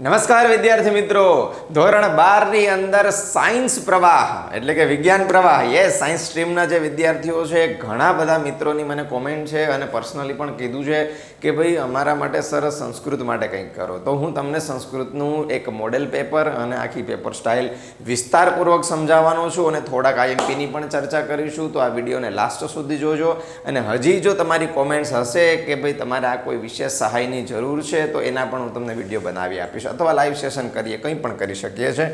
નમસ્કાર વિદ્યાર્થી મિત્રો, ધોરણ 12 ની અંદર સાયન્સ પ્રવાહ એટલે કે વિજ્ઞાન પ્રવાહ, યસ સાયન્સ સ્ટ્રીમના જે વિદ્યાર્થીઓ છે ઘણા બધા મિત્રોની મને કોમેન્ટ છે અને પર્સનલી પણ કીધું છે કે ભાઈ અમારા માટે સરસ સંસ્કૃત માટે કંઈક કરો. તો હું તમને સંસ્કૃતનું એક મોડેલ પેપર અને આખી પેપર સ્ટાઇલ વિસ્તારપૂર્વક સમજાવવાનો છું અને થોડાક આઈએમપીની પણ ચર્ચા કરીશું. તો આ વિડીયોને લાસ્ટ સુધી જોજો અને હજી જો તમારી કોમેન્ટ્સ હશે કે ભાઈ તમારે આ કોઈ વિશેષ સહાયની જરૂર છે તો એના પણ હું તમને વિડીયો બનાવી આપીશ અથવા લાઈવ સેશન કરીએ, કંઈ પણ કરી શકીએ છીએ.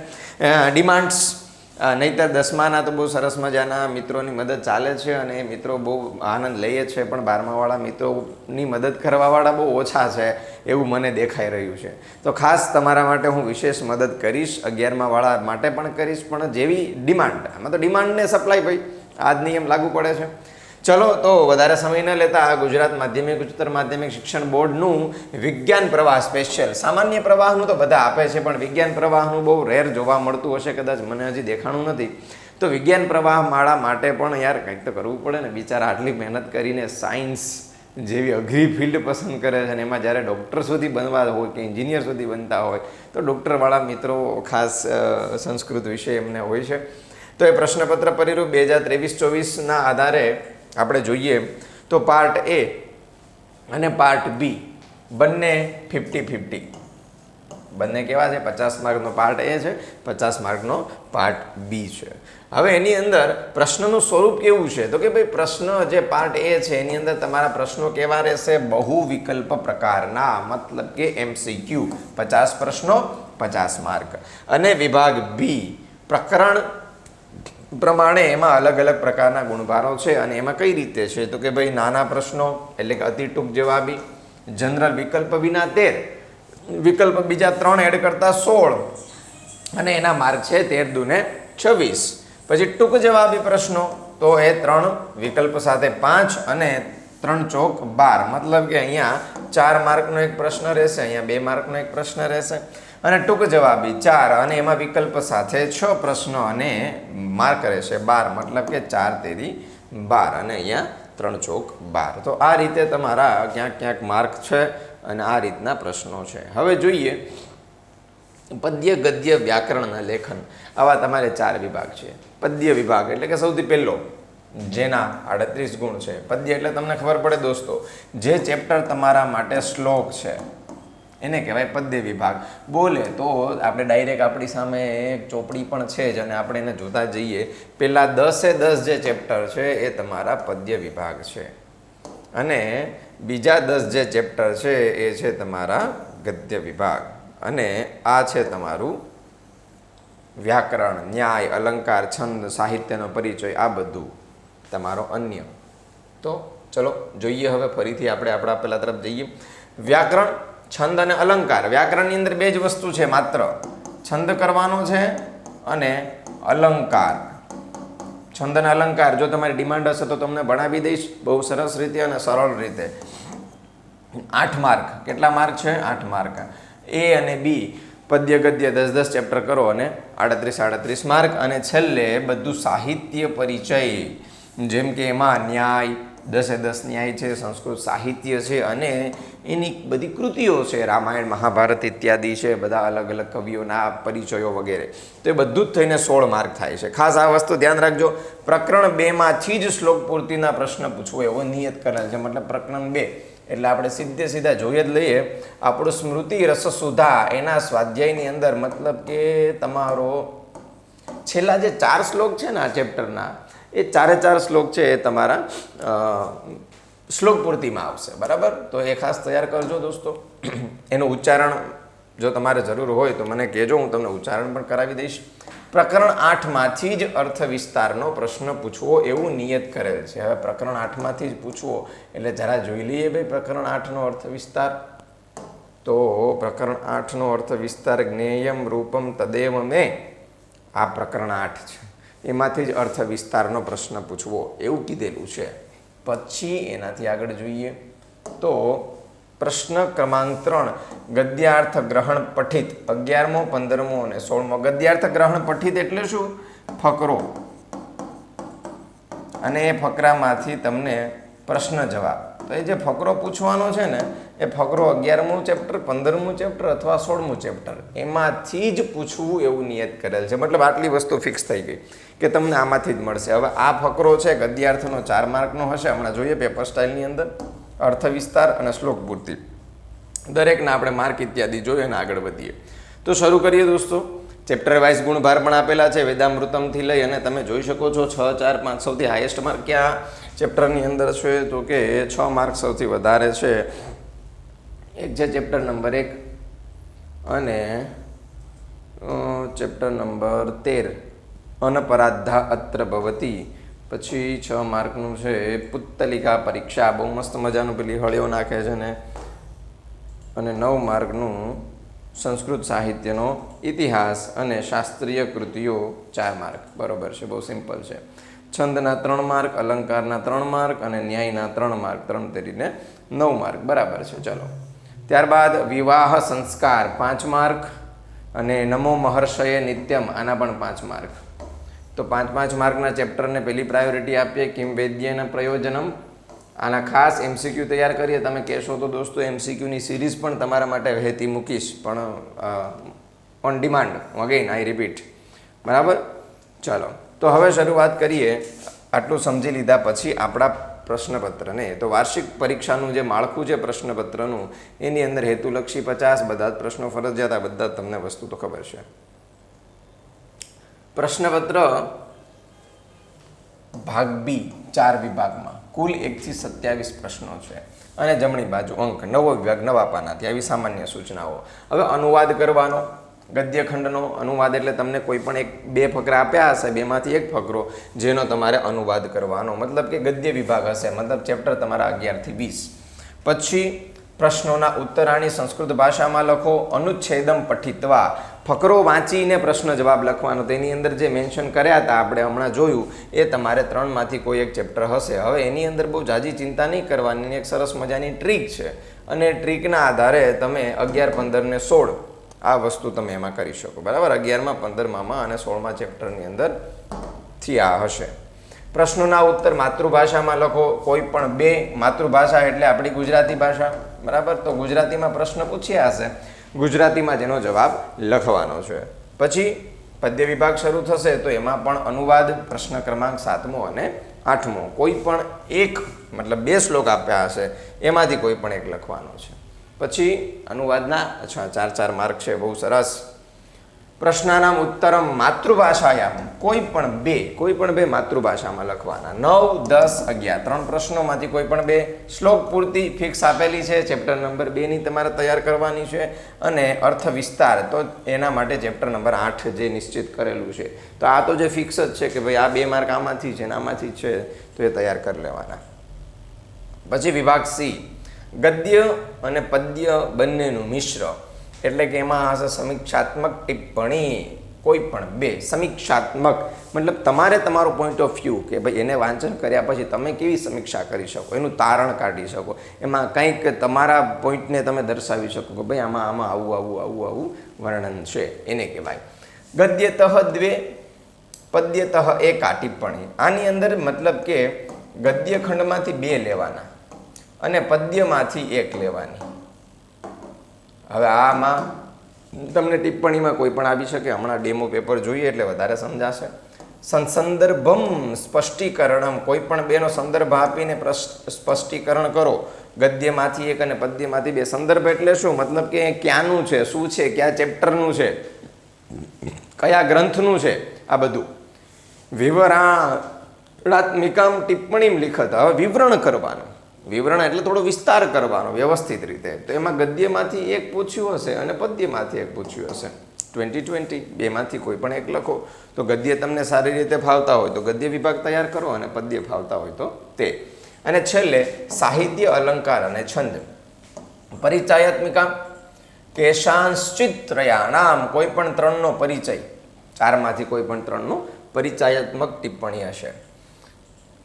ડિમાન્ડ્સ નહીંતર 10માના તો બહુ સરસ મજાના મિત્રોની મદદ ચાલે છે અને એ મિત્રો બહુ આનંદ લઈએ છે, પણ 12માવાળા મિત્રોની મદદ કરવાવાળા બહુ ઓછા છે એવું મને દેખાઈ રહ્યું છે. તો ખાસ તમારા માટે હું વિશેષ મદદ કરીશ, 11માવાળા માટે પણ કરીશ, પણ જેવી ડિમાન્ડ, આમાં તો ડિમાન્ડને સપ્લાય ભાઈ આ જ નિયમ લાગુ પડે છે. ચલો તો વધારે સમય ન લેતા ગુજરાત માધ્યમિક ઉચ્ચતર માધ્યમિક શિક્ષણ બોર્ડનું વિજ્ઞાન પ્રવાહ સ્પેશિયલ, સામાન્ય પ્રવાહનું તો બધા આપે છે પણ વિજ્ઞાન પ્રવાહનું બહુ રેર જોવા મળતું હશે, કદાચ મને હજી દેખાણું નથી. તો વિજ્ઞાન પ્રવાહ માળા માટે પણ યાર કંઈક તો કરવું પડે ને. બિચારા આટલી મહેનત કરીને સાયન્સ જેવી અઘરી ફિલ્ડ પસંદ કરે છે અને એમાં જ્યારે ડૉક્ટર સુધી બનવા હોય કે એન્જિનિયર સુધી બનતા હોય તો ડૉક્ટરવાળા મિત્રો ખાસ સંસ્કૃત વિષય એમને હોય છે. તો એ પ્રશ્નપત્ર પરિરૂપ 2023-24ના આધારે આપણે જોઈએ તો પાર્ટ એ અને પાર્ટ બી બંને 50-50, બંને કેવા છે? 50 માર્કનો પાર્ટ એ છે, 50 માર્કનો પાર્ટ બી છે. હવે એની અંદર પ્રશ્નનું સ્વરૂપ કેવું છે તો કે ભાઈ પ્રશ્ન જે પાર્ટ એ છે એની અંદર તમારા પ્રશ્નો કેવા રહેશે? બહુ વિકલ્પ પ્રકારના, મતલબ કે MCQ, 50 પ્રશ્નો 50 માર્ક. અને વિભાગ બી પ્રકરણ પ્રમાણે એમાં અલગ અલગ પ્રકારના ગુણભારો છે અને એમાં કઈ રીતે છે તો કે ભાઈ નાના પ્રશ્નો એટલે કે અતિ ટૂંક જવાબી, જનરલ વિકલ્પ વિના 13, વિકલ્પ બીજા 3 એડ કરતા 16 અને એના માર્ક છે 13 દુને 26. પછી ટૂંક જવાબી પ્રશ્નો તો એ 3 વિકલ્પ સાથે 5 અને 3 ચોક 12, મતલબ કે અહીંયા 4 માર્કનો એક પ્રશ્ન રહેશે, અહીંયા 2 માર્કનો એક પ્રશ્ન રહેશે. અને ટૂંક જવાબી 4 અને એમાં વિકલ્પ સાથે 6 પ્રશ્નો અને માર્ક રહેશે 12, મતલબ કે 4 તેરી 12 અને અહીંયા 3 ચોક 12. તો આ રીતે તમારા ક્યાંક ક્યાંક માર્ક છે અને આ રીતના પ્રશ્નો છે. હવે જોઈએ પદ્ય, ગદ્ય, વ્યાકરણ અને લેખન, આવા તમારે 4 વિભાગ છે. પદ્ય વિભાગ એટલે કે સૌથી પહેલો જેના 38 ગુણ છે. પદ્ય એટલે તમને ખબર પડે દોસ્તો, જે ચેપ્ટર તમારા માટે શ્લોક છે એને કહેવાય પદ્ય વિભાગ. બોલે તો આપણે ડાયરેક્ટ આપણી સામે એક ચોપડી પણ છે જ અને આપણે એને જોતા જઈએ. પહેલાં 10 જે ચેપ્ટર છે એ તમારા પદ્ય વિભાગ છે અને બીજા 10 જે ચેપ્ટર છે એ છે તમારા ગદ્ય વિભાગ અને આ છે તમારું વ્યાકરણ, ન્યાય, અલંકાર, છંદ, સાહિત્યનો પરિચય, આ બધું તમારો અન્ય. તો ચલો જોઈએ હવે ફરીથી આપણે આપણા પહેલા તરફ જઈએ. વ્યાકરણ, છંદ અને અલંકાર. વ્યાકરણની અંદર 2 જ વસ્તુ છે માત્ર, છંદ કરવાનો છે અને અલંકાર. છંદ અને અલંકાર જો તમારી ડિમાન્ડ હશે તો તમને ભણાવી દઈશ બહુ સરસ રીતે અને સરળ રીતે. 8 માર્ક. કેટલા માર્ક છે? 8 માર્ક. એ અને બી પદ્ય ગદ્ય 10 ચેપ્ટર કરો અને 38 માર્ક. અને છેલ્લે બધું સાહિત્ય પરિચય, જેમ કે એમાં ન્યાય, 10 ન્યાય છે, સંસ્કૃત સાહિત્ય છે અને એની બધી કૃતિઓ છે, રામાયણ, મહાભારત ઇત્યાદિ છે, બધા અલગ અલગ કવિઓના પરિચયો વગેરે. તો એ બધું જ થઈને 16 માર્ક થાય છે. ખાસ આ વસ્તુ ધ્યાન રાખજો, પ્રકરણ 2માંથી જ શ્લોક પૂર્તિના પ્રશ્ન પૂછવો એવો નિયત કરેલ છે. મતલબ પ્રકરણ 2 એટલે આપણે સીધા જોઈએ જ લઈએ આપણું સ્મૃતિ રસસુધા એના સ્વાધ્યાયની અંદર, મતલબ કે તમારો છેલ્લા જે 4 શ્લોક છે ને આ ચેપ્ટરના, એ 4 શ્લોક છે એ તમારા શ્લોક પૂર્તિમાં આવશે, બરાબર? તો એ ખાસ તૈયાર કરજો દોસ્તો. એનું ઉચ્ચારણ જો તમારે જરૂર હોય તો મને કહેજો, હું તમને ઉચ્ચારણ પણ કરાવી દઈશ. પ્રકરણ 8માંથી જ અર્થ વિસ્તારનો પ્રશ્ન પૂછવો એવું નિયત કરેલ છે. હવે પ્રકરણ 8માંથી જ પૂછવો એટલે જરા જોઈ લઈએ ભાઈ પ્રકરણ 8નો અર્થ વિસ્તાર. તો પ્રકરણ 8નો અર્થ વિસ્તાર જ્ઞેયમ રૂપમ તદેવ મે, આ પ્રકરણ 8 છે, એમાંથી જ અર્થ વિસ્તારનો પ્રશ્ન પૂછવો એવું કીધેલું છે. પછી એનાથી આગળ જોઈએ તો પ્રશ્ન ક્રમાંક 3 ગદ્યાર્થ ગ્રહણ પઠિત, 11મો, 15મો અને 16મો. ગદ્યાર્થ ગ્રહણ પઠિત એટલે શું? ફકરો, અને એ ફકરામાંથી તમને પ્રશ્ન જવાબ તો એ જે ફકરો પૂછવાનો છે ને એ ફકરો 11મું ચેપ્ટર, 15મું ચેપ્ટર અથવા 16મું ચેપ્ટર એમાંથી જ પૂછવું એવું નિયત કરેલ છે. મતલબ આટલી વસ્તુ ફિક્સ થઈ ગઈ કે તમને આમાંથી જ મળશે. હવે આ ફકરો છે ગદ્યાર્થનો 4 માર્કનો હશે. હમણાં જોઈએ પેપર સ્ટાઇલની અંદર અર્થ વિસ્તાર અને શ્લોક પૂર્તિ દરેકના આપણે માર્ક ઇત્યાદિ જોઈએ અને આગળ વધીએ. તો શરૂ કરીએ દોસ્તો. ચેપ્ટર વાઇઝ ગુણભાર પણ આપેલા છે વેદામૃતમથી લઈ અને તમે જોઈ શકો છો 6, 4, 5 સૌથી હાઈએસ્ટ માર્ક ક્યાં ચેપ્ટરની અંદર છે તો કે 6 માર્ક સૌથી વધારે છે. એક છે ચેપ્ટર નંબર 1 અને ચેપ્ટર નંબર 13 અનપરાધા અત્ર ભવતી. પછી 6 માર્કનું છે પુત્તલિકા પરીક્ષા, બહુ મસ્ત મજાનું પેલી હળીઓ નાખે છે ને. અને 9 માર્કનું સંસ્કૃત સાહિત્યનો ઇતિહાસ અને શાસ્ત્રીય કૃતિઓ 4 માર્ક. બરોબર છે, બહુ સિમ્પલ છે. છંદના 3 માર્ક, અલંકારના 3 માર્ક અને ન્યાયના 3 માર્ક, 3 તેરીને 9 માર્ક. બરાબર છે. ચલો ત્યારબાદ વિવાહ સંસ્કાર 5 માર્ક અને નમો મહર્ષયે નિત્યમ આના પણ 5 માર્ક. તો 5 માર્કના ચેપ્ટરને પહેલી પ્રાયોરિટી આપીએ. કિમ વેદ્યેન પ્રયોજનમ. આના ખાસ એમસીક્યુ તૈયાર કરીએ. તમે કહેશો તો દોસ્તો એમસીક્યુની સિરીઝ પણ તમારા માટે વહેતી મૂકીશ, પણ on demand. Again I repeat. બરાબર. ચાલો તો હવે શરૂઆત કરીએ. આટલું સમજી લીધા પછી આપણા પ્રશ્નપત્રને. તો વાર્ષિક પરીક્ષાનું જે માળખું છે પ્રશ્નપત્રનું એની અંદર હેતુલક્ષી 50, બધા જ પ્રશ્નો ફરજિયાત. આ બધા તમને વસ્તુ તો ખબર છે. પ્રશ્નપત્ર ભાગ બી 4 વિભાગમાં કુલ 1 થી 27 પ્રશ્નો છે અને જમણી બાજુ અંક. નવો વિભાગ, નવા પાનાથી. આવી સામાન્ય સૂચનાઓ. હવે અનુવાદ કરવાનો ગદ્યખંડનો અનુવાદ એટલે તમને કોઈ પણ 2 ફકરા આપ્યા હશે, 2માંથી 1 ફકરો જેનો તમારે અનુવાદ કરવાનો. મતલબ કે ગદ્ય વિભાગ હશે. મતલબ ચેપ્ટર તમારા 11 થી 20. પછી પ્રશ્નોના ઉત્તરાણી સંસ્કૃત ભાષામાં લખો. અનુચ્છેદમ પઠિત્વા. ફકરો વાંચીને પ્રશ્ન જવાબ લખવાનો. તેની અંદર જે મેન્શન કર્યા હતા આપણે હમણાં જોયું એ તમારે 3માંથી કોઈ એક ચેપ્ટર હશે. હવે એની અંદર બહુ જાજી ચિંતા નહીં કરવાની. એક સરસ મજાની ટ્રીક છે અને ટ્રીકના આધારે તમે 11, 15 ને 16 આ વસ્તુ તમે એમાં કરી શકો. બરાબર. 11માં, 15માં અને 16માં ચેપ્ટરની અંદર થી આ હશે. પ્રશ્નોના ઉત્તર માતૃભાષામાં લખો. કોઈ પણ 2 માતૃભાષા એટલે આપણી ગુજરાતી ભાષા. બરાબર. તો ગુજરાતીમાં પ્રશ્ન પૂછ્યા હશે, ગુજરાતીમાં જેનો જવાબ લખવાનો છે. પછી પદ્ય વિભાગ શરૂ થશે તો એમાં પણ અનુવાદ પ્રશ્ન ક્રમાંક 7મો અને 8મો. કોઈ પણ એક મતલબ 2 શ્લોક આપ્યા હશે એમાંથી કોઈ પણ એક લખવાનો છે. પછી અનુવાદના 4 માર્ક છે. બહુ સરસ. પ્રશ્નાનામ ઉત્તરમ માતૃભાષાયામ. કોઈ પણ બે માતૃભાષામાં લખવાના. 9, 10, 11 3 પ્રશ્નોમાંથી કોઈ પણ 2. શ્લોક પૂર્તિ ફિક્સ આપેલી છે. ચેપ્ટર નંબર 2 ની તમારે તૈયાર કરવાની છે. અને અર્થ વિસ્તાર તો એના માટે ચેપ્ટર નંબર 8 જે નિશ્ચિત કરેલું છે. તો આ તો જે ફિક્સ જ છે કે ભાઈ આ 2 માર્ક આમાંથી છે ને આમાંથી છે, તો એ તૈયાર કરી લેવાના. પછી વિભાગ સી ગદ્ય અને પદ્ય બંનેનું મિશ્ર. એટલે કે એમાં હશે સમીક્ષાત્મક ટિપ્પણી. કોઈ પણ 2 સમીક્ષાત્મક મતલબ તમારે તમારો પોઈન્ટ ઓફ વ્યૂ કે ભાઈ એને વાંચન કર્યા પછી તમે કેવી સમીક્ષા કરી શકો, એનું તારણ કાઢી શકો, એમાં કંઈક તમારા પોઈન્ટને તમે દર્શાવી શકો કે ભાઈ આમાં આવું વર્ણન છે, એને કહેવાય. ગદ્યતઃ 2, પદ્યતઃ 1 ટિપ્પણી. આની અંદર મતલબ કે ગદ્યખંડમાંથી 2 લેવાના અને પદ્યમાંથી 1 લેવાની. હવે આમાં તમને ટિપ્પણીમાં કોઈ પણ આવી શકે. હમણાં ડેમો પેપર જોઈએ એટલે વધારે સમજાશે. સંદર્ભમ સ્પષ્ટીકરણમ. કોઈ પણ 2નો સંદર્ભ આપીને સ્પષ્ટીકરણ કરો. ગદ્યમાંથી 1 અને પદ્યમાંથી 2. સંદર્ભ એટલે શું? મતલબ કે ક્યાંનું છે, શું છે, કયા ચેપ્ટરનું છે, કયા ગ્રંથનું છે, આ બધું. વિવરણાત્મિકામ ટિપ્પણીમ લિખત. હવે વિવરણ કરવાનું. વિવરણ એટલે થોડો વિસ્તાર કરવાનો વ્યવસ્થિત રીતે. તો એમાં ગદ્યમાંથી 1 પૂછ્યું હશે અને પદ્યમાંથી 1 પૂછ્યું હશે. 20-20 2માંથી કોઈ પણ 1 લખો. તો ગદ્ય તમને સારી રીતે ફાવતા હોય તો ગદ્ય વિભાગ તૈયાર કરો અને પદ્ય ફાવતા હોય તો તે. અને છેલ્લે સાહિત્ય, અલંકાર અને છંદ. પરિચયાત્મિકા કેશાંશ્ચિત્રયાણામ. કોઈ પણ 3નો પરિચય. 4માંથી કોઈ પણ 3નો પરિચયાત્મક ટિપ્પણી હશે.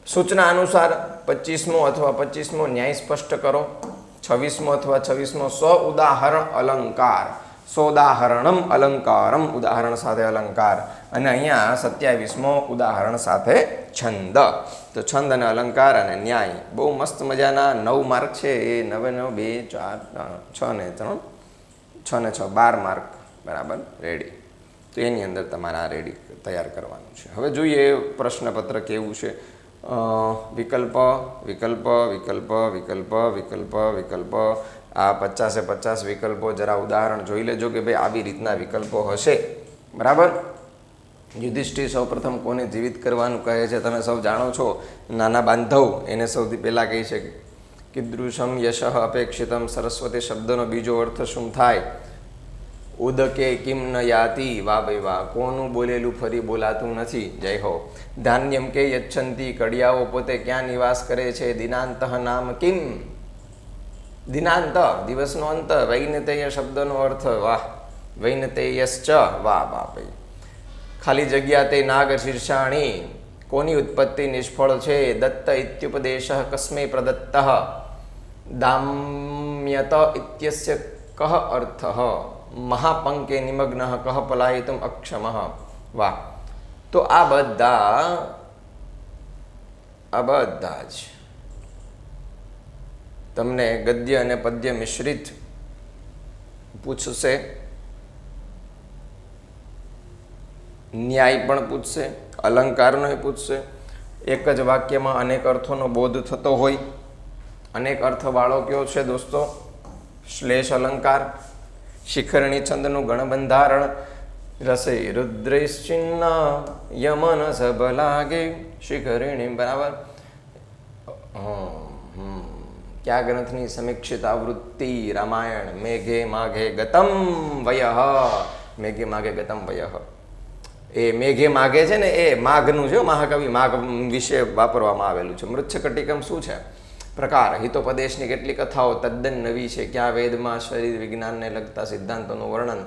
સૂચના અનુસાર 25મો અથવા 25મો ન્યાય સ્પષ્ટ કરો. 26મો અથવા 26મો સ્વ ઉદાહરણ અલંકાર. સોદાહરણમ અલંકારમ, ઉદાહરણ સાથે અલંકાર. અને અહીંયા 27મો ઉદાહરણ સાથે છંદ. તો છંદ અને અલંકાર અને ન્યાય બહુ મસ્ત મજાના 9 માર્ક છે. એ 9 9 2 4 6 ને 3 6 ને 6 12 માર્ક બરાબર રેડી. તો એની અંદર તમારે આ રેડી તૈયાર કરવાનું છે. હવે જોઈએ પ્રશ્નપત્ર કેવું છે. વિકલ્પ વિકલ્પ વિકલ્પ વિકલ્પ વિકલ્પ વિકલ્પ આ 50-50 વિકલ્પો જરા ઉદાહરણ જોઈ લેજો કે ભાઈ આવી રીતના વિકલ્પો હશે બરાબર. યુધિષ્ઠિર સૌપ્રથમ કોને જીવિત કરવાનું કહે છે તમે સૌ જાણો છો. નાના બાંધવ એને સૌથી પહેલાં કહે છે કીદૃશમ યશ અપેક્ષિતમ. સરસ્વતી શબ્દનો બીજો અર્થ શું થાય? ઉદકે કિમ ન યાતિ. વાહ ભાઈ વાહ, કોનું બોલેલું ફરી બોલાતું નથી. જય હો. ધાન્યમ કે યચ્છંતી. કડિયાઓ પોતે ક્યાં નિવાસ કરે છે? દિનાંત નામ કિમ. દિનાંત દિવસનો અંત. વૈનતેય શબ્દનો અર્થ વાહ. વૈનતેયશ્ચ. વાહ વાહ ભાઈ. ખાલી જગ્યા તે નાગ શીર્ષાણી. કોની ઉત્પત્તિ નિષ્ફળ છે? દત્ત ઇત્યુપદેશ કસ્મે પ્રદત્ત. દામ્યત ઇત્યસ્ય કહ અર્થ? મહાપંકે નિમગ્ન કહ પલાયિતુમ અક્ષમ. વાહ. તો આ બધા જ તમને ગદ્ય અને પદ્ય મિશ્રિત પૂછશે. ન્યાય પણ પૂછશે, અલંકારનો પૂછશે. એક જ વાક્યમાં અનેક અર્થોનો બોધ થતો હોય. અનેક અર્થવાળો કયો છે દોસ્તો? શ્લેષ અલંકાર. શિખરણી છંદનું ગણબંધારણ. રસે રુદ્રશ્ચિન્ન યમન સભ લાગે. શિખરણી બરાબર. કયા ગ્રંથની સમીક્ષિત આવૃત્તિ? રામાયણ. મેઘે માઘે ગતમ વયઃ. મેઘે માઘે ગતમ વયઃ. એ મેઘે માઘે છે ને એ માઘનું છે. મહાકવિ માઘ વિશે વાપરવામાં આવેલું છે. મૃચ્છકટિકમ શું છે? પ્રકાર. હિતોપદેશની કેટલી કથાઓ તદ્દન નવી છે. ક્યાં વેદમાં શરીર વિજ્ઞાનને લગતા સિદ્ધાંતોનું વર્ણન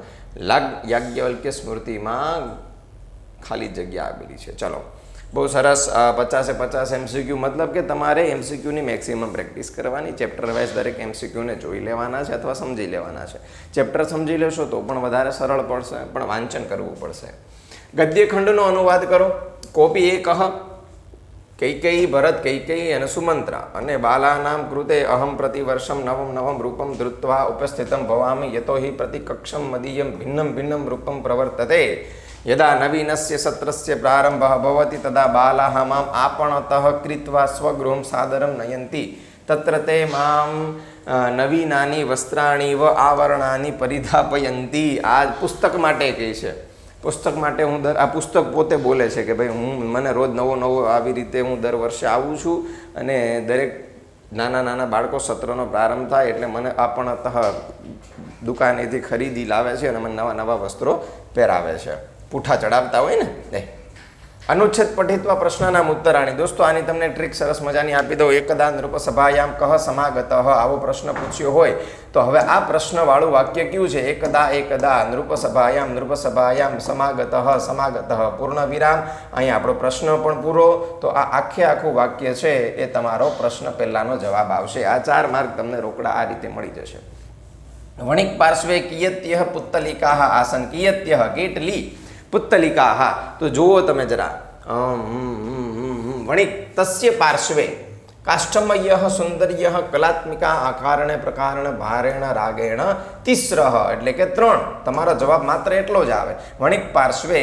યાજ્ઞવલ્ક્ય સ્મૃતિમાં ખાલી જગ્યા આપેલી છે. ચલો બહુ સરસ. 50-50 MCQ. મતલબ કે તમારે MCQની મેક્સિમમ પ્રેક્ટિસ કરવાની. ચેપ્ટર વાઇઝ દરેક MCQને જોઈ લેવાના છે અથવા સમજી લેવાના છે. ચેપ્ટર સમજી લેશો તો પણ વધારે સરળ પડશે, પણ વાંચન કરવું પડશે. ગદ્યખંડનો અનુવાદ કરો. કોપી એક કૈકેયી ભરત કૈકેયી અને સુમંત્રા અને બાલાનામ કૃતે અહમ પ્રતિવર્ષમ નવમ નવમ રૂપમ ધૃત્વા ઉપસ્થિતમ ભવામિ યતો હિ પ્રતિકક્ષમ મદીયમ ભિન્નમ ભિન્નમ રૂપમ પ્રવર્તતે. યદા નવીનસ્ય સત્રસ્ય પ્રારંભઃ ભવતિ તદા બાલાઃ મામ આપણતઃ કૃત્વા સ્વગૃહં સાદરમ નયન્તિ. તત્ર તે મામ નવીનાની વસ્ત્રાણી વ આવરણાની પરિધાપયંતી. આ પુસ્તક માટે કહે છે. પુસ્તક માટે હું આ પુસ્તક પોતે બોલે છે કે ભાઈ મને રોજ નવો આવી રીતે હું દર વર્ષે આવું છું અને દરેક નાના બાળકો સત્રનો પ્રારંભ થાય એટલે મને આપણતઃ દુકાનેથી ખરીદી લાવે છે અને મને નવા વસ્ત્રો પહેરાવે છે. પૂઠા ચડાવતા હોય ને. અનુચ્છેદ પઠિત્વા પ્રશ્નનામ ઉત્તરાણી. દોસ્તો આની તમને ટ્રીક સરસ મજાની આપી દઉં. એકદા નૃપ સભાયામ કહ સમાગત. આવો પ્રશ્ન પૂછ્યો હોય તો હવે આ પ્રશ્નવાળું વાક્ય કયું છે? એકદા નૃપ સભાયામ સમાગત પૂર્ણ વિરામ. અહીંયા આપણો પ્રશ્ન પણ પૂરો. તો આ આખું વાક્ય છે એ તમારો પ્રશ્ન પહેલાનો જવાબ આવશે. આ 4 માર્ક તમને રોકડા આ રીતે મળી જશે. વણિક પાર્શ્વે કિયત્યઃ પુત્તલિકાઃ આસન. કિયત્યઃ કેટલી, પુત્તલિકાઃ તો જુઓ તમે જરા. વણિક તસ્ય પાર્શ્વે કાષ્ઠમયઃ સૌંદર્યઃ કલાત્મિકા આકારણે પ્રકારણ ભારેણ રાગેણ તિસ્રઃ એટલે કે 3. તમારો જવાબ માત્ર એટલો જ આવે. વણિક પાર્શ્વે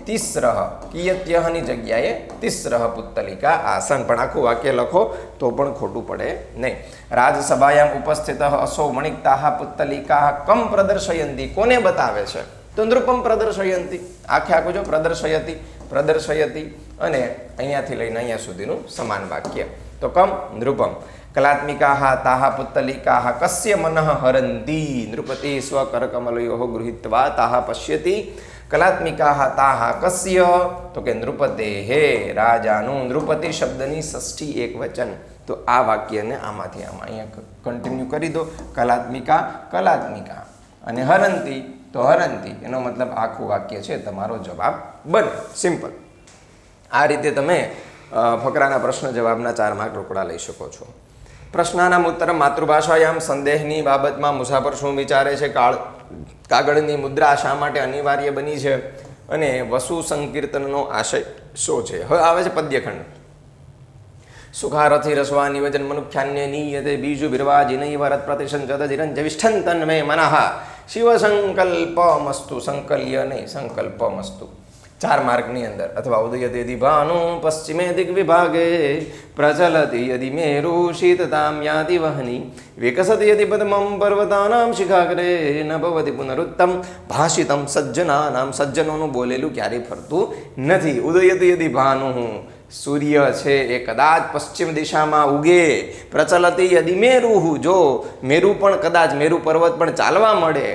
તિસ્રઃ કિયત્યઃની જગ્યાએ તિસ્રઃ પુત્તલિકા આસન. પણ આખું વાક્ય લખો તો પણ ખોટું પડે નહીં. રાજસભાયામ ઉપસ્થિતઃ અસો વણિકતાઃ પુત્તલિકાઃ કમ પ્રદર્શયંતી. કોને બતાવે છે? તો નૃપમ પ્રદર્શયંતી. આખું જો પ્રદર્શયતી અને અહીંયાથી લઈને અહીંયા સુધીનું સમાન વાક્ય. તો કમ નૃપમ. કલાત્મિકાઃ તાઃ પુત્તલિકાઃ કસ્ય મનઃ હરંતી. નૃપતિ સ્વકરકમલયોઃ ગૃહીત્વા તાઃ પશ્યતિ. કલાત્મિકાઃ તાઃ કસ્ય તો કે નૃપતેઃ. રાજાનું નૃપતિ શબ્દની ષષ્ઠી એકવચન. તો આ વાક્યને આમાંથી આમાં અહીંયા કન્ટિન્યુ કરી દો. કલાત્મિકા અને હરંતી તો હરંતી. એનો મતલબ આખું વાક્ય છે તમારો જવાબ બને. સિમ્પલ. આ રીતે તમે ફકરાના પ્રશ્ન જવાબના 4 માર્ક રોકડા લઈ શકો છો. પ્રશ્નાનામ ઉત્તર માતૃભાષાયામ. સંદેહની બાબતમાં મુસાફર શું વિચારે છે? કાળ કાગળની મુદ્રા શા માટે અનિવાર્ય બની છે અને વસુ સંકીર્તનનો આશય શું છે. હવે આવે છે પદ્યખંડ. સુખારથી રસવા નિવેદન મનુખ્યાન્ય નીયતે બીજુ બિરવાજીનૈવ રત પ્રતિશંચત ચિરંજવિષ્ઠં તન્મે મનઃ શિવ સંકલ્પમસ્તુ સંકલ્ય નહીં સંકલ્પમસ્તુ. 4 માર્ગની અંદર અથવા ઉદયતે યદિ ભાનુ પશ્ચિમે દિગ્વિભાગે પ્રચલતિ યદિ મેરુ શીતતામ યાતિ વહની વિકસતિ યદિ પદ્મં પર્વતાનામ શિખાગ્રે ન ભવતિ પુનરુત્તમ ભાષિતમ સજ્જનાનામ. સજ્જનોનું બોલેલું ક્યારેય ફરતું નથી. ઉદયતે યદિ ભાનુ, સૂર્ય છે એ કદાચ પશ્ચિમ દિશામાં ઉગે. પ્રચલતિ યદિ મેરુ, જો મેરુ પણ કદાચ મેરુ પર્વત પણ ચાલવા મળે.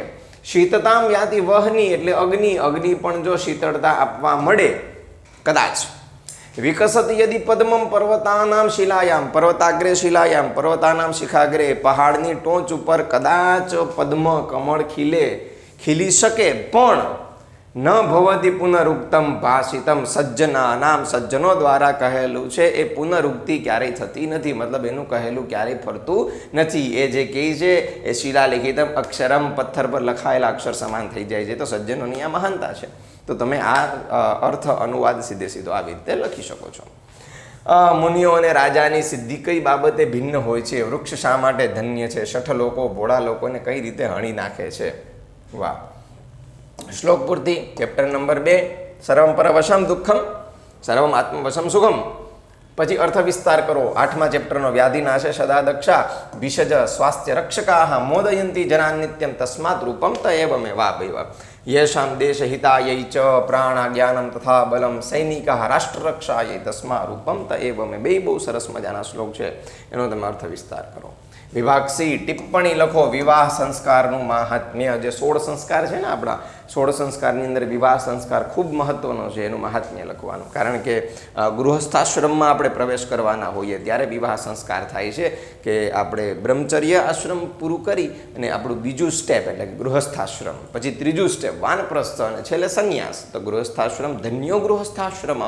શીતતામ યાતિ વહની, એટલે અગ્નિ પણ જો શીતળતા આપવા મળે કદાચ. વિકસતિ યદિ પદ્મમ પર્વતાનામ શિલાયામ, પર્વતાગ્રે શિલાયામ પર્વતાનામ શિખાગ્રે, પહાડની ટોચ ઉપર કદાચ પદ્મ કમળ ખીલી શકે, પણ ન ભવતી પુનરુક્તમ ભાષિતમ સજ્જનાનામ, સજ્જનો દ્વારા કહેલું છે એ પુનરુક્તિ ક્યારેય થતી નથી. મતલબ એનું કહેલું ક્યારેય ફરતું નથી. એ જે કહે છે એ શિલાલિખિતમ અક્ષરમ, પથ્થર પર લખાયેલા અક્ષર સમાન થઈ જાય છે. તો સજ્જનોની આ મહાનતા છે. તો તમે આ અર્થ અનુવાદ સીધો આવી રીતે લખી શકો છો. મુનિઓ અને રાજાની સિદ્ધિ કઈ બાબતે ભિન્ન હોય છે? વૃક્ષ શા માટે ધન્ય છે? શઠ લોકો ભોળા લોકોને કઈ રીતે હણી નાખે છે? વાહ. શ્લોક પૂર્તિ. Chapter number 2. સર્વમ પરવશમ દુઃખમ સર્વમ આત્મવશમ સુખમ. પછી અર્થ વિસ્તાર કરો. 8મા ચેપ્ટરનો વ્યાધિનાશે સદા દક્ષા વિષજ સ્વાસ્થ્ય રક્ષકાઃ મોદયંતી જનાન નિત્યમ તસ્માત રૂપમ તયેવમે. વાહ ભાઈ વાહ. યેષામ દેશ હિતાય ચ પ્રાણા જ્ઞાનમ તથા બલમ સૈનિકા રાષ્ટ્રરક્ષાય તસ્મા રૂપમ તયેવમે. બે બહુ સરસ મજાના શ્લોક છે. એનો તમે અર્થ વિસ્તાર કરો. વિભાગ સી. ટિપ્પણી લખો. વિવાહ સંસ્કારનું મહાત્મ્ય. જે 16 સંસ્કાર છે ને આપણા, 16 સંસ્કારની અંદર વિવાહ સંસ્કાર ખૂબ મહત્વનો છે. એનું મહાત્મ્ય લખવાનું. કારણ કે ગૃહસ્થાશ્રમમાં આપણે પ્રવેશ કરવાના હોઈએ ત્યારે વિવાહ સંસ્કાર થાય છે કે આપણે બ્રહ્મચર્ય આશ્રમ પૂરું કરી અને આપણું બીજું સ્ટેપ એટલે કે ગૃહસ્થાશ્રમ, પછી ત્રીજું સ્ટેપ વાનપ્રસ્થ અને છેલ્લે સંન્યાસ. તો ગૃહસ્થાશ્રમ ધન્યો ગૃહસ્થાશ્રમ,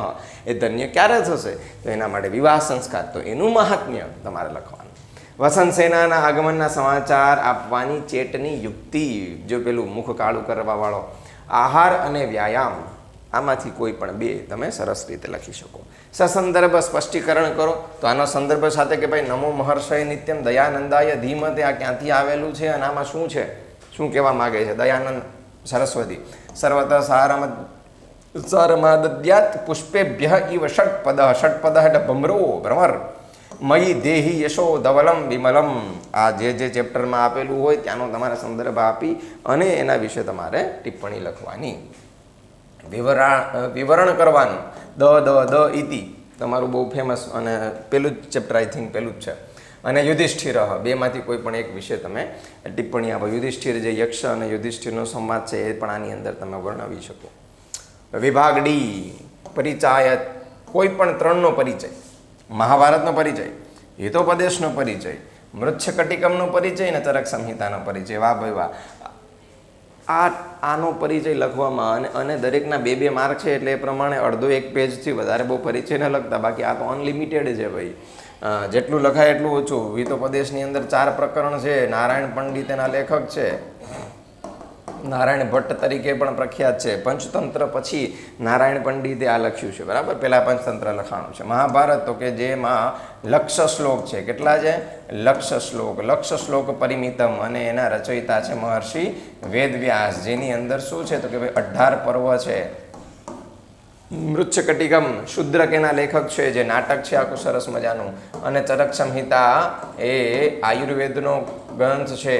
એ ધન્ય ક્યારે થશે? તો એના માટે વિવાહ સંસ્કાર, તો એનું મહાત્મ્ય તમારે લખવાનું. વસંત સેનાના આગમનના સમાચાર આપવાની ચેટની યુક્તિ. જો પેલું મુખ કાળું કરવાવાળો. આહાર અને વ્યાયામ, આમાંથી કોઈ પણ 2 તમે સરસ રીતે લખી શકો. સસંદર્ભ સ્પષ્ટીકરણ કરો. તો આનો સંદર્ભ સાથે કે ભાઈ નમો મહર્ષય નિત્યમ દયાનંદાય ધીમતે, આ ક્યાંથી આવેલું છે અને આમાં શું છે, શું કહેવા માગે છે? દયાનંદ સરસ્વતી. સર્વત સારમાદદ્યાત પુષ્પેભ્ય ઇવ ષટપદ. ષટપદ એટલે ભ્રમર. મયી દેહી યશો ધવલમ વિમલમ. આ જે ચેપ્ટરમાં આપેલું હોય ત્યાંનો તમારે સંદર્ભ આપી અને એના વિશે તમારે ટિપ્પણી લખવાની, વિવરણ કરવાનું. દ ઇતિ તમારું બહુ ફેમસ અને પેલું જ ચેપ્ટર, આઈ થિંક પેલું જ છે. અને યુધિષ્ઠિર, 2માંથી કોઈ પણ એક વિશે તમે ટિપ્પણી આપો. યુધિષ્ઠિર જે યક્ષ અને યુધિષ્ઠિરનો સંવાદ છે એ પણ આની અંદર તમે વર્ણવી શકો. વિભાગ ડી. પરિચાયત. કોઈ પણ 3નો પરિચય. મહાભારતનો પરિચય, હિતોપદેશનો પરિચય, મૃચ્છકટિકમનો પરિચય અને ચરક સંહિતાનો પરિચય. વાહ ભાઈ વાહ. આનો પરિચય લખવામાં અને દરેકના 2 માર્ક છે એટલે એ પ્રમાણે અડધો 1 પેજથી વધારે બહુ પરિચય ન લખતા. બાકી આ તો અનલિમિટેડ છે ભાઈ. જેટલું લખાય એટલું ઓછું. હિતોપદેશની અંદર 4 પ્રકરણ છે. નારાયણ પંડિત એના લેખક છે. નારાયણ ભટ્ટ તરીકે પણ પ્રખ્યાત છે. પંચતંત્ર પછી નારાયણ પંડિતે આ લખ્યું છે, બરાબર. પહેલાં પંચતંત્ર લખાણું છે. મહાભારત તો કે જેમાં લક્ષ શ્લોક છે. કેટલા છે? લક્ષ શ્લોક પરિમિતમ. અને એના રચયિતા છે મહર્ષિ વેદવ્યાસ. જેની અંદર શું છે તો કે ભાઈ 18 પર્વ છે. મૃચ્છકટિકમ શુદ્રક એના લેખક છે, જે નાટક છે આખું સરસ મજાનું. અને ચરક સંહિતા એ આયુર્વેદનો ગ્રંથ છે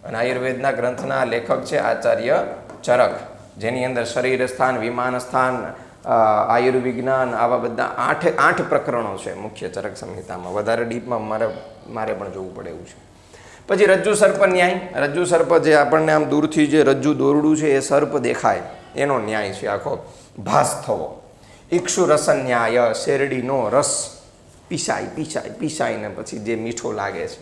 અને આયુર્વેદના ગ્રંથના લેખક છે આચાર્ય ચરક, જેની અંદર શરીર સ્થાન, વિમાન સ્થાન, આયુર્વિજ્ઞાન, આવા બધા 8 પ્રકરણો છે મુખ્ય ચરક સંહિતામાં. વધારે ડીપમાં મારે પણ જોવું પડે એવું છે. પછી રજ્જુ સર્પ ન્યાય. રજ્જુ સર્પ જે આપણને આમ દૂરથી જે રજ્જુ દોરડું છે એ સર્પ દેખાય એનો ન્યાય છે આખો. ભાસ થવો. ઇક્ષુ રસ ન્યાય. શેરડીનો રસ પીસાઈને પછી જે મીઠો લાગે છે.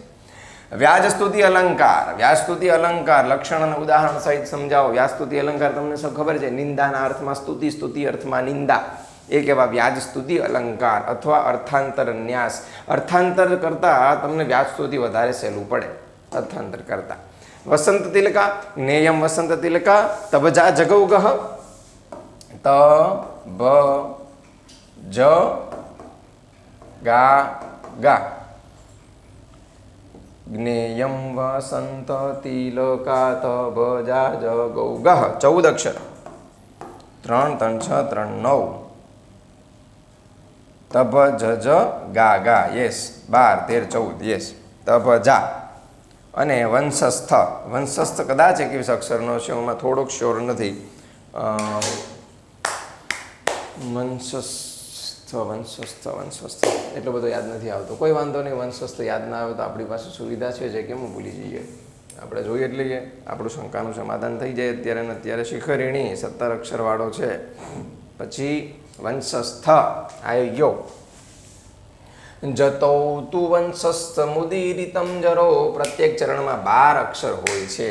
વ્યાજસ્તુતિ અલંકાર. વ્યાજસ્તુતિ અલંકાર લક્ષણ અને ઉદાહરણ સહિત સમજાવો. વ્યાજસ્તુતિ અલંકાર તમને સૌ ખબર છે, નિંદાના અર્થમાં સ્તુતિ, સ્તુતિ અર્થમાં નિંદા. એ કહેવા વ્યાજસ્તુતિ અલંકાર અથવા અર્થાંતર ન્યાસ. અર્થાંતર કરતાં તમને વ્યાજસ્તુતિ વધારે સહેલું પડે અર્થાંતર કરતાં. વસંત તિલકા, જ્ઞેયમ વસંત તિલકા, તબજા જગૌગહ, ત બ જ ગા ગા, જ્ઞેયમ વસંત તિલકા, તબજા જગૌગહ, 14 અક્ષર, 3 3 6 3 9, તભ જ ગા ગા, યસ, 12 13 14, યસ, તભ જા. અને વંશસ્થ, વંશસ્થ કદાચ 21 અક્ષરનો છે, એમાં થોડોક શ્યોર નથી. વંશસ્થ એટલો બધો યાદ નથી આવતો. કોઈ વાંધો નહીં, વંશસ્થ યાદ ના આવે તો આપણી પાસે સુવિધા છે, જે કેમ ભૂલી જઈએ. આપણે જોઈએ એટલે આપણું શંકાનું સમાધાન થઈ જાય અત્યારે ને અત્યારે. શિખરિણી 17 અક્ષરવાળો છે. પછી વંશસ્થ આયો. જતો તું વંશસ્થ મુદીરિતમ જરો, પ્રત્યેક ચરણમાં 12 અક્ષર હોય છે.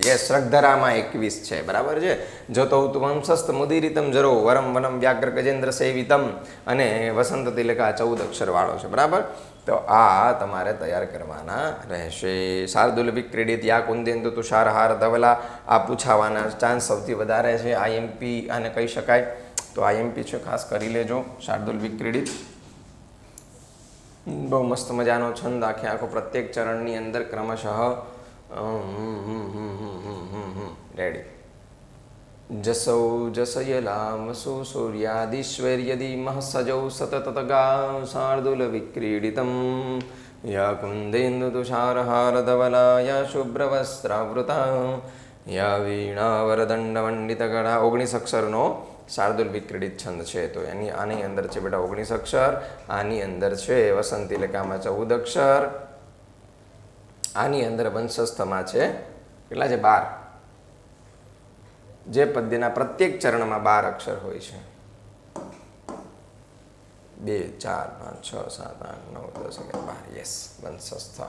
યસ, શ્રગધરામાં 21 છે, બરાબર છે. જતો તું વંશસ્થ મુદીરિતમ જરો, વરમ વનમ વ્યાઘ્ર ગજેન્દ્ર સેવિતમ, અને વસંત તિલકા 14 અક્ષરવાળો છે, બરાબર. તો આ તમારે તૈયાર કરવાના રહેશે. શાર્દુલ વિક્રીડિત યા કુંદેન્દુ તુષારહાર ધવલા, આ પૂછાવાના ચાન્સ સૌથી વધારે છે. આઈએમપી આને કહી શકાય, તો આઈએમપી છે, ખાસ કરી લેજો. શાર્દુલ વિક્રીડિત બહુ મસ્ત મજાનો છંદ, આખે આખો પ્રત્યેક ચરણની અંદર ક્રમશઃ. રેડી. જસૌ જસયલામસુ સૂર્યાદિશ્વર્યદીમઃ સજૌ સતતગા શાર્દુલ વિક્રીડિતમ, યા કુંદેન્દુ તુષારહારધવલા, યા શુભ્રવસ્ત્રાવૃતા, યા વીણાવરદંડમંડિતગળા. 19 અક્ષરનો શાર્દુલ વિક્રીડિત છંદ છે. તો આની અંદર છે બેટા 19 અક્ષર, આની અંદર છે વસંત તિલકામાં 14 અક્ષર, આની અંદર વંશસ્થમાં છે કેટલા છે 12. જે પદ્યના પ્રત્યેક ચરણમાં 12 અક્ષર હોય છે. 2 4 5 6 7 8 9 10 11 12, યસ, વંશસ્થ.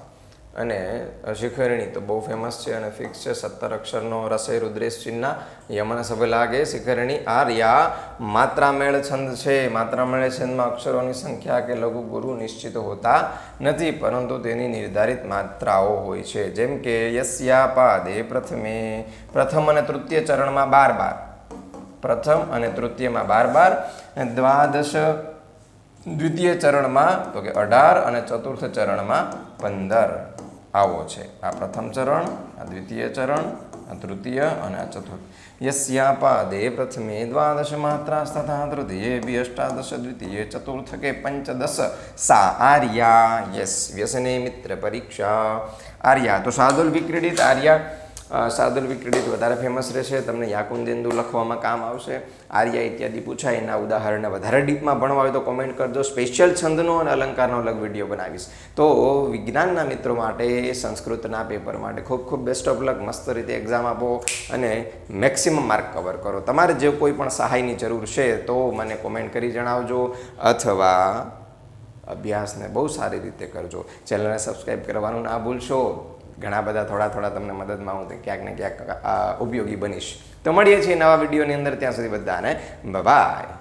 અને શિખરિણી તો બહુ ફેમસ છે અને ફિક્સ છે. 17 અક્ષરનો રસે રુદ્રેશ ચિહ્ન યમન સભ લાગે. શિખરિણી આર્યા માત્રામેળ છંદ છે. માત્રામેળ છંદમાં અક્ષરોની સંખ્યા કે લઘુ ગુરુ નિશ્ચિત હોતા નથી, પરંતુ તેની નિર્ધારિત માત્રાઓ હોય છે. જેમ કે યસ્યા પાદે પ્રથમે, પ્રથમ અને તૃતીય ચરણમાં 12 પ્રથમ અને તૃતીયમાં 12 દ્વાદશ દ્વિતીય ચરણમાં તો કે 18 અને ચતુર્થ ચરણમાં 15 આવો છે. આ પ્રથમ ચરણ, આ દ્વિતીય ચરણ, આ તૃતીય અને આ ચતુર્થ. યસ્યા પાદે પ્રથમે દ્વાદશ માત્રાસ્તથા તૃતીયે અષ્ટાદશ દ્વિતીય ચતુર્થ કે પંચદશ સા આર્યા. યસ, વ્યસને મિત્ર પરીક્ષા આર્યા. તો શાર્દુલ વિક્રીડિત આર્યા, શાર્દુલ વિક્રીડિત વધારે ફેમસ રહેશે. તમને યાકુંદેન્દુ લખવામાં કામ આવશે. આર્યા ઇત્યાદિ પૂછાય. એના ઉદાહરણને વધારે ડીપમાં ભણવા હોય તો કોમેન્ટ કરજો. સ્પેશિયલ છંદનો અને અલંકારનો અલગ વિડીયો બનાવીશ. તો વિજ્ઞાનના મિત્રો માટે, સંસ્કૃતના પેપર માટે ખૂબ ખૂબ બેસ્ટ ઓફ લક. મસ્ત રીતે એક્ઝામ આપો અને મેક્સિમમ માર્ક કવર કરો. તમારે જે કોઈ પણ સહાયની જરૂર છે તો મને કોમેન્ટ કરી જણાવજો, અથવા અભ્યાસને બહુ સારી રીતે કરજો. ચેનલને સબસ્ક્રાઈબ કરવાનું ના ભૂલશો. ઘણા બધા થોડા તમને મદદમાં હું ક્યાંક ને ક્યાંક ઉપયોગી બનીશ. તો મળીએ છીએ નવા વિડીયોની અંદર. ત્યાં સુધી બધાને બાય.